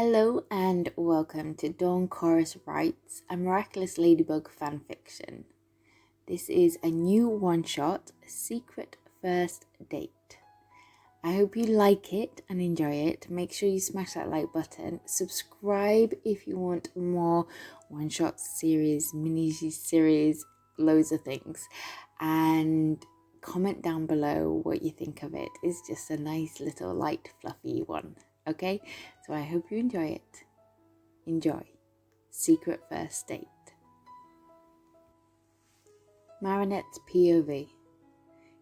Hello and welcome to Dawn Chorus Writes, a Miraculous Ladybug fanfiction. This is a new one-shot, Secret First Date. I hope you like it and enjoy it. Make sure you smash that like button. Subscribe if you want more one-shot series, mini-series, loads of things. And comment down below what you think of it. It's just a nice little light fluffy one. Okay, so I hope you enjoy it. Enjoy. Secret First Date. Marinette's POV.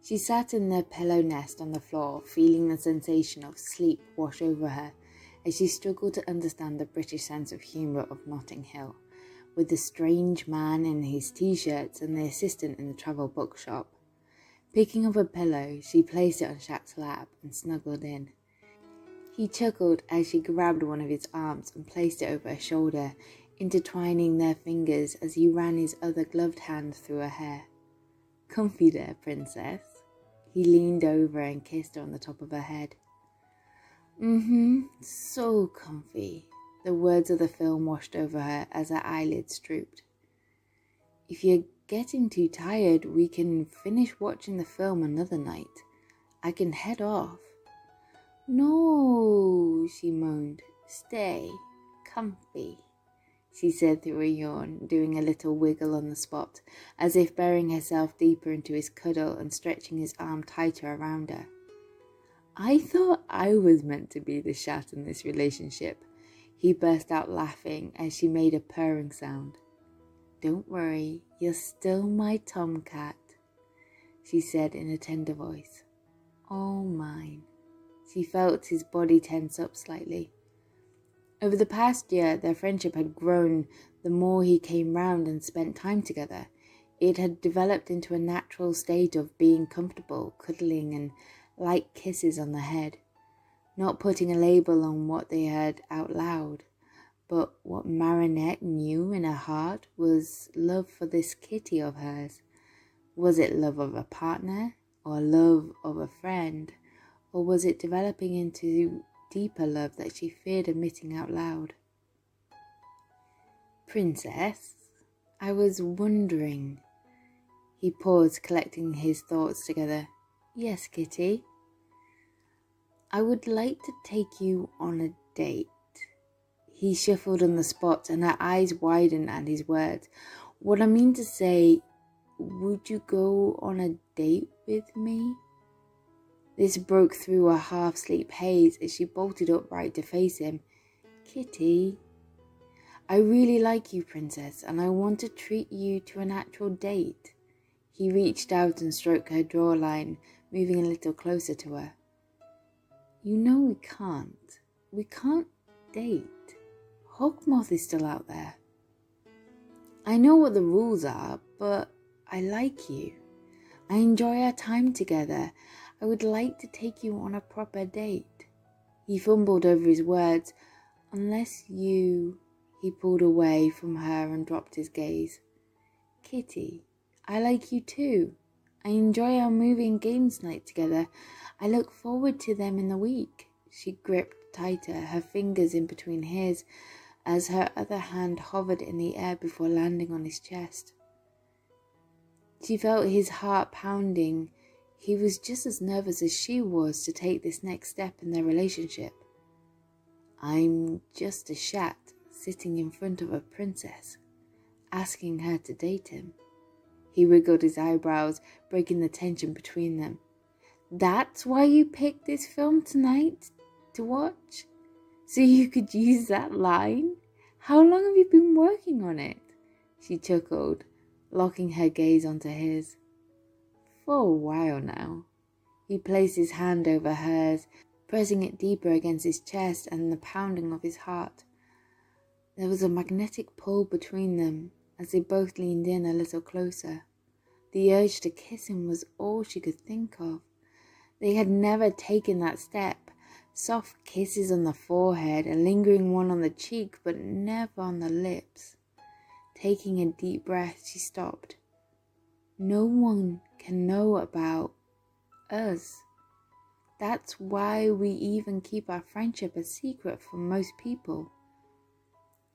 She sat in the pillow nest on the floor, feeling the sensation of sleep wash over her as she struggled to understand the British sense of humour of Notting Hill, with the strange man in his t-shirts and the assistant in the travel bookshop. Picking up a pillow, she placed it on Shaq's lap and snuggled in. He chuckled as she grabbed one of his arms and placed it over her shoulder, intertwining their fingers as he ran his other gloved hand through her hair. "Comfy there, princess." He leaned over and kissed her on the top of her head. So comfy." The words of the film washed over her as her eyelids drooped. "If you're getting too tired, we can finish watching the film another night. I can head off." "No," she moaned. "Stay. Comfy," she said through a yawn, doing a little wiggle on the spot, as if burying herself deeper into his cuddle and stretching his arm tighter around her. "I thought I was meant to be the chat in this relationship." He burst out laughing as she made a purring sound. "Don't worry, you're still my tomcat," she said in a tender voice. "All mine." She felt his body tense up slightly. Over the past year, their friendship had grown the more he came round and spent time together. It had developed into a natural state of being comfortable, cuddling and light kisses on the head, not putting a label on what they had out loud. But what Marinette knew in her heart was love for this kitty of hers. Was it love of a partner or love of a friend? Or was it developing into deeper love that she feared admitting out loud? "Princess, I was wondering." He paused, collecting his thoughts together. "Yes, kitty?" "I would like to take you on a date." He shuffled on the spot and her eyes widened at his words. "What I mean to say, would you go on a date with me?" This broke through a half-sleep haze as she bolted upright to face him. "Kitty, I really like you, princess, and I want to treat you to an actual date." He reached out and stroked her jawline, moving a little closer to her. "You know we can't. We can't date. Hawkmoth is still out there." "I know what the rules are, but I like you. I enjoy our time together. I would like to take you on a proper date." He fumbled over his words. "Unless you..." He pulled away from her and dropped his gaze. "Kitty, I like you too. I enjoy our movie and games night together. I look forward to them in the week." She gripped tighter, her fingers in between his, as her other hand hovered in the air before landing on his chest. She felt his heart pounding. He was just as nervous as she was to take this next step in their relationship. "I'm just a chat sitting in front of a princess, asking her to date him." He wiggled his eyebrows, breaking the tension between them. "That's why you picked this film tonight to watch? So you could use that line? How long have you been working on it?" She chuckled, locking her gaze onto his. "For a while now." He placed his hand over hers, pressing it deeper against his chest and the pounding of his heart. There was a magnetic pull between them as they both leaned in a little closer. The urge to kiss him was all she could think of. They had never taken that step. Soft kisses on the forehead, a lingering one on the cheek, but never on the lips. Taking a deep breath, she stopped. "No one can know about us." That's why we even keep our friendship a secret from most people.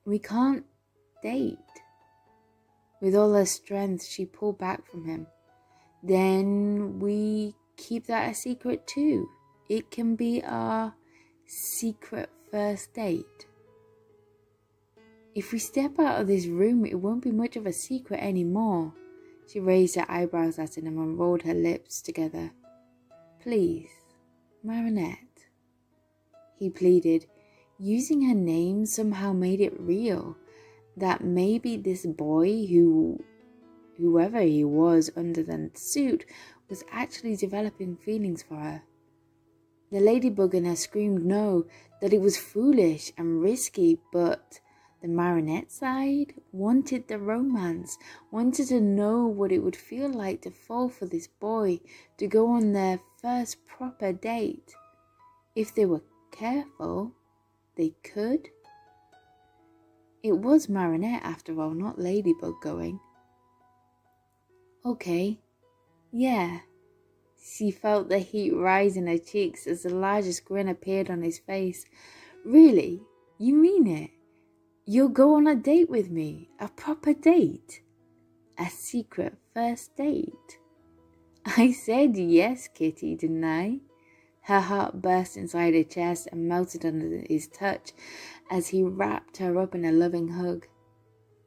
We can't date. With all her strength, she pulled back from him. Then we keep that a secret too. It can be our secret first date. If we step out of this room, it won't be much of a secret anymore. She raised her eyebrows at him and rolled her lips together. Please, Marinette, he pleaded. Using her name somehow made it real. That maybe this boy, whoever he was under the suit, was actually developing feelings for her. The ladybug in her screamed no, that it was foolish and risky, but the Marinette side wanted the romance, wanted to know what it would feel like to fall for this boy, to go on their first proper date. If they were careful, they could. It was Marinette after all, not Ladybug going. Okay, yeah. She felt the heat rise in her cheeks as the largest grin appeared on his face. Really? You mean it? You'll go on a date with me? A proper date? A secret first date? I said yes, Kitty, didn't I? Her heart burst inside her chest and melted under his touch as he wrapped her up in a loving hug.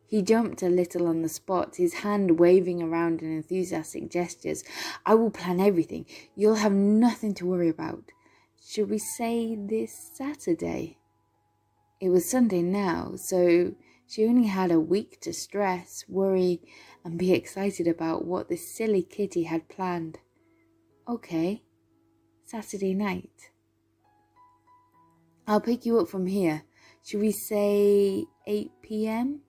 He jumped a little on the spot, his hand waving around in enthusiastic gestures. I will plan everything. You'll have nothing to worry about. Should we say this Saturday? It was Sunday now, so she only had a week to stress, worry, and be excited about what this silly kitty had planned. Okay, Saturday night. I'll pick you up from here. Should we say 8 p.m.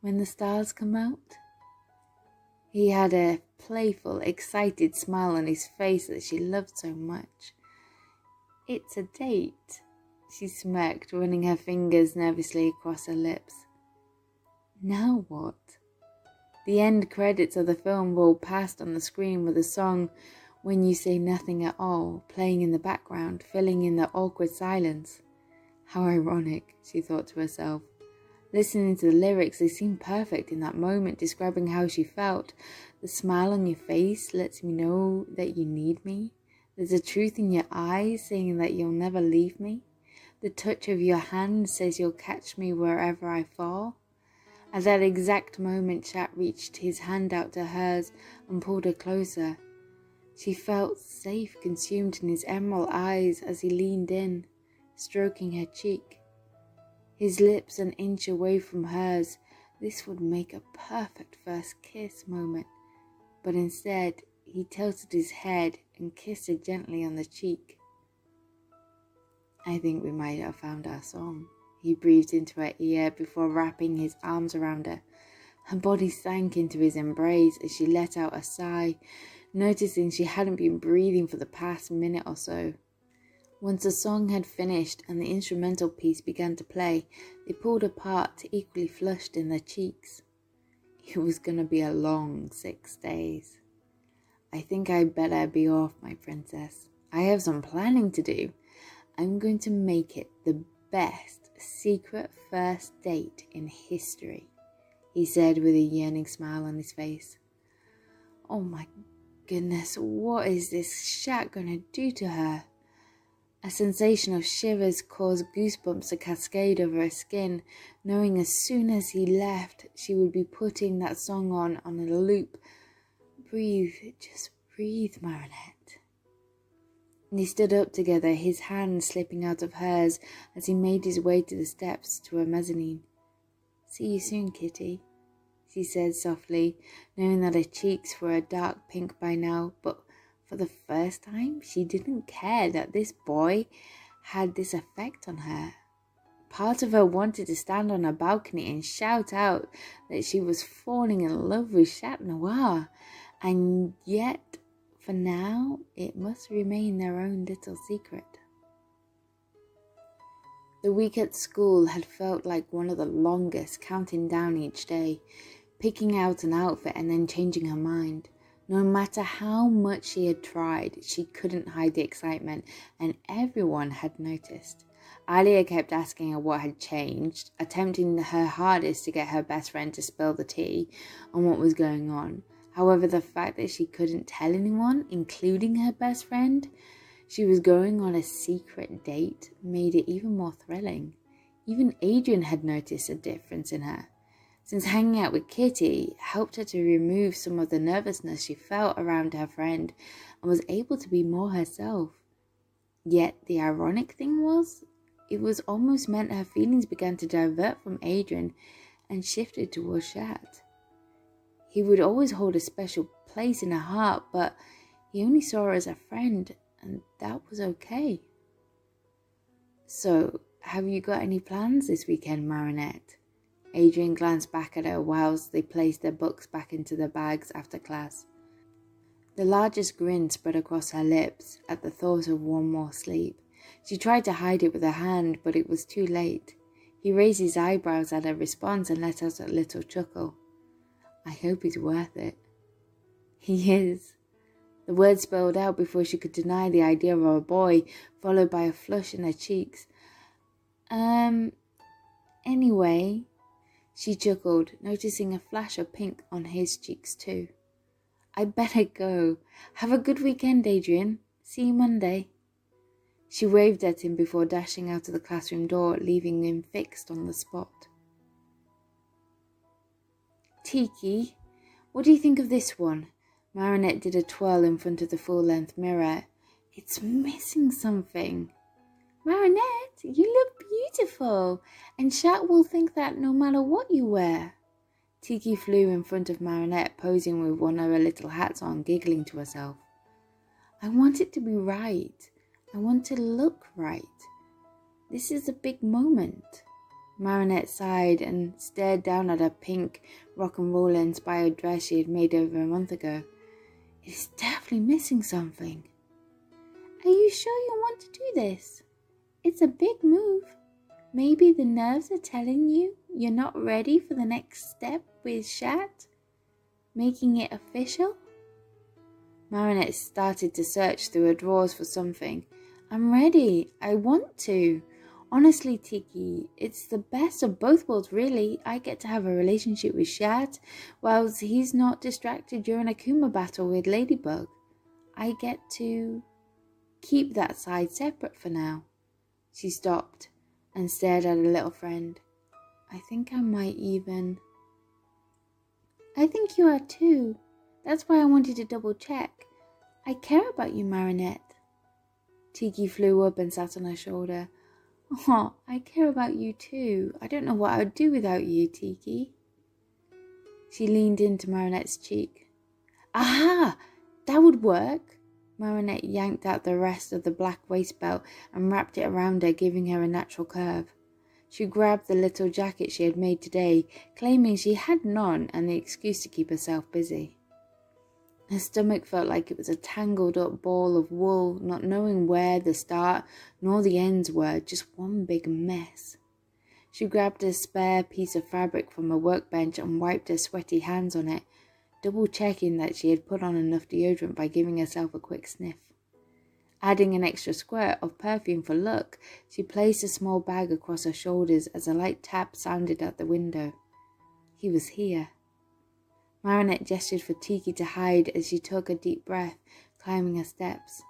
when the stars come out? He had a playful, excited smile on his face that she loved so much. It's a date, she smirked, running her fingers nervously across her lips. Now what? The end credits of the film rolled past on the screen with the song When You Say Nothing at All playing in the background, filling in the awkward silence. How ironic, she thought to herself. Listening to the lyrics, they seemed perfect in that moment, describing how she felt. The smile on your face lets me know that you need me. There's a truth in your eyes saying that you'll never leave me. The touch of your hand says you'll catch me wherever I fall. At that exact moment, Chat reached his hand out to hers and pulled her closer. She felt safe, consumed in his emerald eyes as he leaned in, stroking her cheek. His lips an inch away from hers. This would make a perfect first kiss moment. But instead, he tilted his head and kissed her gently on the cheek. I think we might have found our song, he breathed into her ear before wrapping his arms around her. Her body sank into his embrace as she let out a sigh, noticing she hadn't been breathing for the past minute or so. Once the song had finished and the instrumental piece began to play, they pulled apart, equally flushed in their cheeks. It was going to be a long 6 days. I think I'd better be off, my princess. I have some planning to do. I'm going to make it the best secret first date in history, he said with a yearning smile on his face. Oh my goodness, what is this Shat going to do to her? A sensation of shivers caused goosebumps to cascade over her skin, knowing as soon as he left, she would be putting that song on a loop. Breathe, just breathe, Marinette. They stood up together, his hand slipping out of hers as he made his way to the steps to her mezzanine. See you soon, Kitty, she said softly, knowing that her cheeks were a dark pink by now, but for the first time, she didn't care that this boy had this effect on her. Part of her wanted to stand on a balcony and shout out that she was falling in love with Chat Noir, and yet, for now, it must remain their own little secret. The week at school had felt like one of the longest, counting down each day, picking out an outfit and then changing her mind. No matter how much she had tried, she couldn't hide the excitement, and everyone had noticed. Alia kept asking her what had changed, attempting her hardest to get her best friend to spill the tea on what was going on. However, the fact that she couldn't tell anyone, including her best friend, she was going on a secret date, made it even more thrilling. Even Adrian had noticed a difference in her, since hanging out with Kitty helped her to remove some of the nervousness she felt around her friend and was able to be more herself. Yet the ironic thing was, it was almost meant her feelings began to divert from Adrian and shifted towards Shat. He would always hold a special place in her heart, but he only saw her as a friend, and that was okay. So, have you got any plans this weekend, Marinette? Adrian glanced back at her whilst they placed their books back into their bags after class. The largest grin spread across her lips at the thought of one more sleep. She tried to hide it with her hand, but it was too late. He raised his eyebrows at her response and let out a little chuckle. I hope he's worth it. He is. The words spilled out before she could deny the idea of a boy, followed by a flush in her cheeks. Anyway, she chuckled, noticing a flash of pink on his cheeks too. I better go. Have a good weekend, Adrian. See you Monday. She waved at him before dashing out of the classroom door, leaving him fixed on the spot. Tiki, what do you think of this one? Marinette did a twirl in front of the full-length mirror. It's missing something. Marinette, you look beautiful, and Shat will think that no matter what you wear. Tiki flew in front of Marinette, posing with one of her little hats on, giggling to herself. I want it to be right. I want to look right. This is a big moment. Marinette sighed and stared down at her pink rock and roll inspired dress she had made over a month ago. It is definitely missing something. Are you sure you want to do this? It's a big move. Maybe the nerves are telling you you're not ready for the next step with Shat, making it official? Marinette started to search through her drawers for something. I'm ready. I want to. Honestly, Tiki, it's the best of both worlds, really. I get to have a relationship with Shat, whilst he's not distracted during a Kuma battle with Ladybug. I get to keep that side separate for now. She stopped and stared at her little friend. I think you are too. That's why I wanted to double check. I care about you, Marinette. Tiki flew up and sat on her shoulder. Oh, I care about you too. I don't know what I would do without you, Tiki. She leaned into Marinette's cheek. Aha! That would work. Marinette yanked out the rest of the black waist belt and wrapped it around her, giving her a natural curve. She grabbed the little jacket she had made today, claiming she had none and the excuse to keep herself busy. Her stomach felt like it was a tangled up ball of wool, not knowing where the start nor the ends were, just one big mess. She grabbed a spare piece of fabric from her workbench and wiped her sweaty hands on it, double-checking that she had put on enough deodorant by giving herself a quick sniff. Adding an extra squirt of perfume for luck, she placed a small bag across her shoulders as a light tap sounded at the window. He was here. Marinette gestured for Tiki to hide as she took a deep breath, climbing her steps.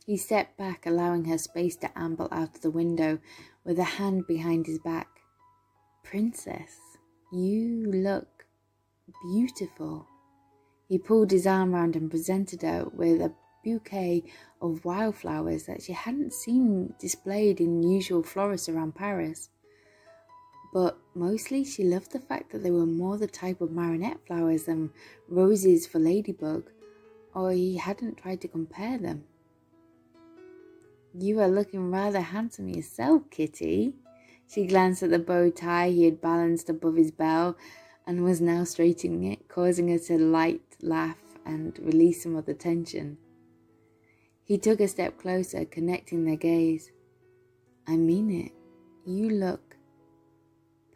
He stepped back, allowing her space to amble out of the window with a hand behind his back. Princess, you look beautiful. He pulled his arm round and presented her with a bouquet of wildflowers that she hadn't seen displayed in usual florists around Paris. But mostly she loved the fact that they were more the type of Marinette flowers than roses for Ladybug, or he hadn't tried to compare them. You are looking rather handsome yourself, Kitty. She glanced at the bow tie he had balanced above his bell and was now straightening it, causing her to light laugh and release some of the tension. He took a step closer, connecting their gaze. I mean it. You look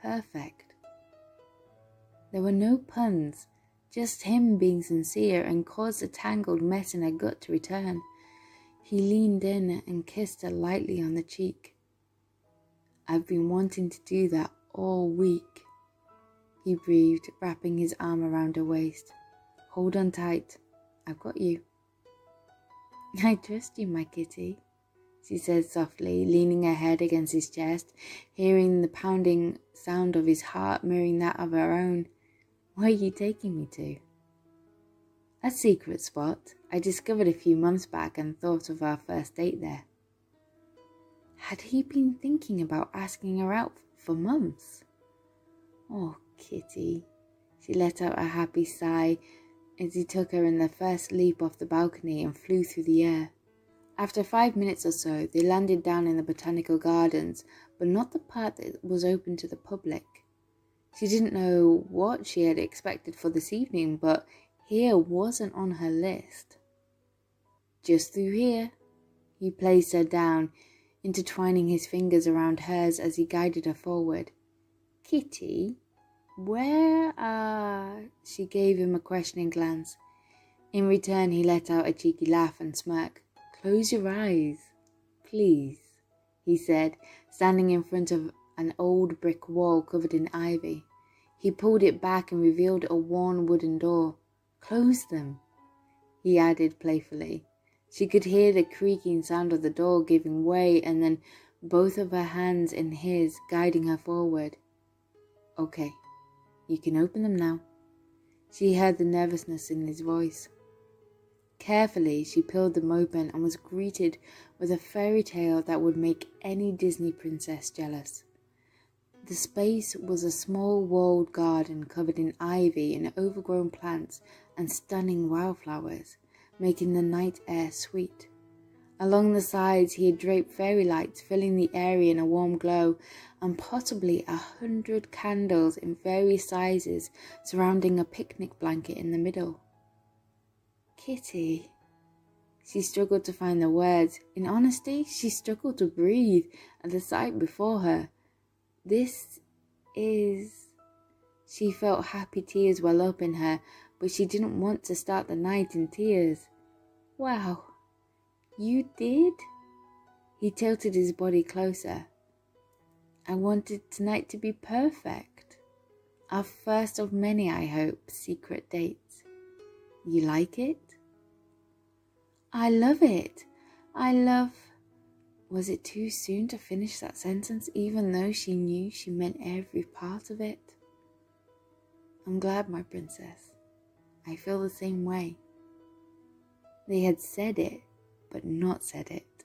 perfect. There were no puns, just him being sincere, and caused the tangled mess in her gut to return. He leaned in and kissed her lightly on the cheek. "I've been wanting to do that all week," he breathed, wrapping his arm around her waist. "Hold on tight. I've got you." "I trust you, my kitty," she said softly, leaning her head against his chest, hearing the pounding sound of his heart mirroring that of her own. "Where are you taking me to?" "A secret spot I discovered a few months back and thought of our first date there." Had he been thinking about asking her out for months? "Oh, kitty." She let out a happy sigh as he took her in the first leap off the balcony and flew through the air. After 5 minutes or so, they landed down in the botanical gardens, but not the part that was open to the public. She didn't know what she had expected for this evening, but here wasn't on her list. "Just through here." He placed her down, intertwining his fingers around hers as he guided her forward. "Kitty, where are—" She gave him a questioning glance. In return, he let out a cheeky laugh and smirk. "Close your eyes, please," he said, standing in front of an old brick wall covered in ivy. He pulled it back and revealed a worn wooden door. "Close them," he added playfully. She could hear the creaking sound of the door giving way, and then both of her hands in his guiding her forward. "Okay, you can open them now." She heard the nervousness in his voice. Carefully, she peeled them open and was greeted with a fairy tale that would make any Disney princess jealous. The space was a small walled garden covered in ivy and overgrown plants and stunning wildflowers, making the night air sweet. Along the sides he had draped fairy lights, filling the area in a warm glow, and possibly 100 candles in various sizes surrounding a picnic blanket in the middle. "Kitty." She struggled to find the words. In honesty, she struggled to breathe at the sight before her. This is... She felt happy tears well up in her, but she didn't want to start the night in tears. "Wow, you did?" He tilted his body closer. "I wanted tonight to be perfect. Our first of many, I hope, secret dates. You like it?" "I love it. I love..." Was it too soon to finish that sentence, even though she knew she meant every part of it? "I'm glad, my princess. I feel the same way." They had said it, but not said it.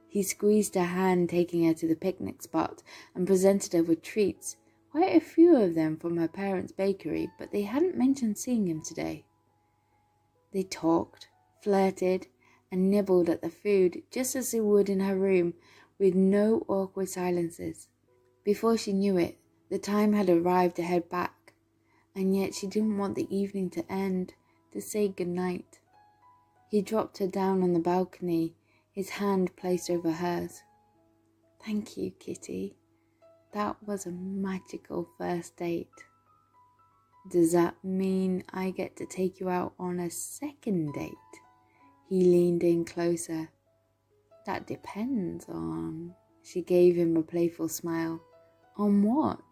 He squeezed her hand, taking her to the picnic spot, and presented her with treats, quite a few of them from her parents' bakery, but they hadn't mentioned seeing him today. They talked, flirted, and nibbled at the food just as they would in her room, with no awkward silences. Before she knew it, the time had arrived to head back, and yet she didn't want the evening to end, to say goodnight. He dropped her down on the balcony, his hand placed over hers. "Thank you, Kitty. That was a magical first date." "Does that mean I get to take you out on a second date?" He leaned in closer. "That depends on..." She gave him a playful smile. "On what?"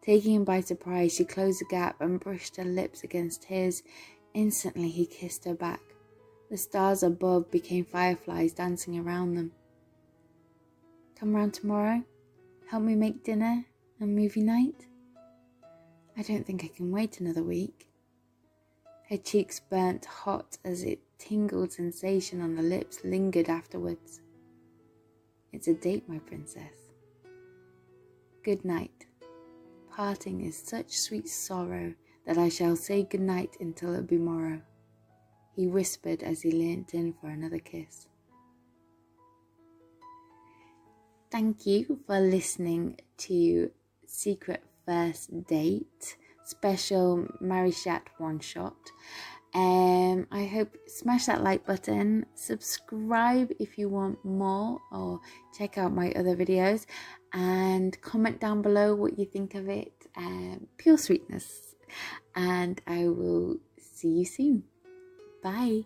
Taking him by surprise, she closed the gap and brushed her lips against his. Instantly, he kissed her back. The stars above became fireflies dancing around them. "Come round tomorrow? Help me make dinner and movie night?" "I don't think I can wait another week." Her cheeks burnt hot as a tingled sensation on the lips lingered afterwards. "It's a date, my princess." "Good night. Parting is such sweet sorrow that I shall say good night until it be morrow," he whispered as he leant in for another kiss. Thank you for listening to Secret First Date special Marichat one shot. I hope smash that like button, subscribe if you want more, or check out my other videos, and comment down below what you think of it. Pure sweetness. And I will see you soon. Bye.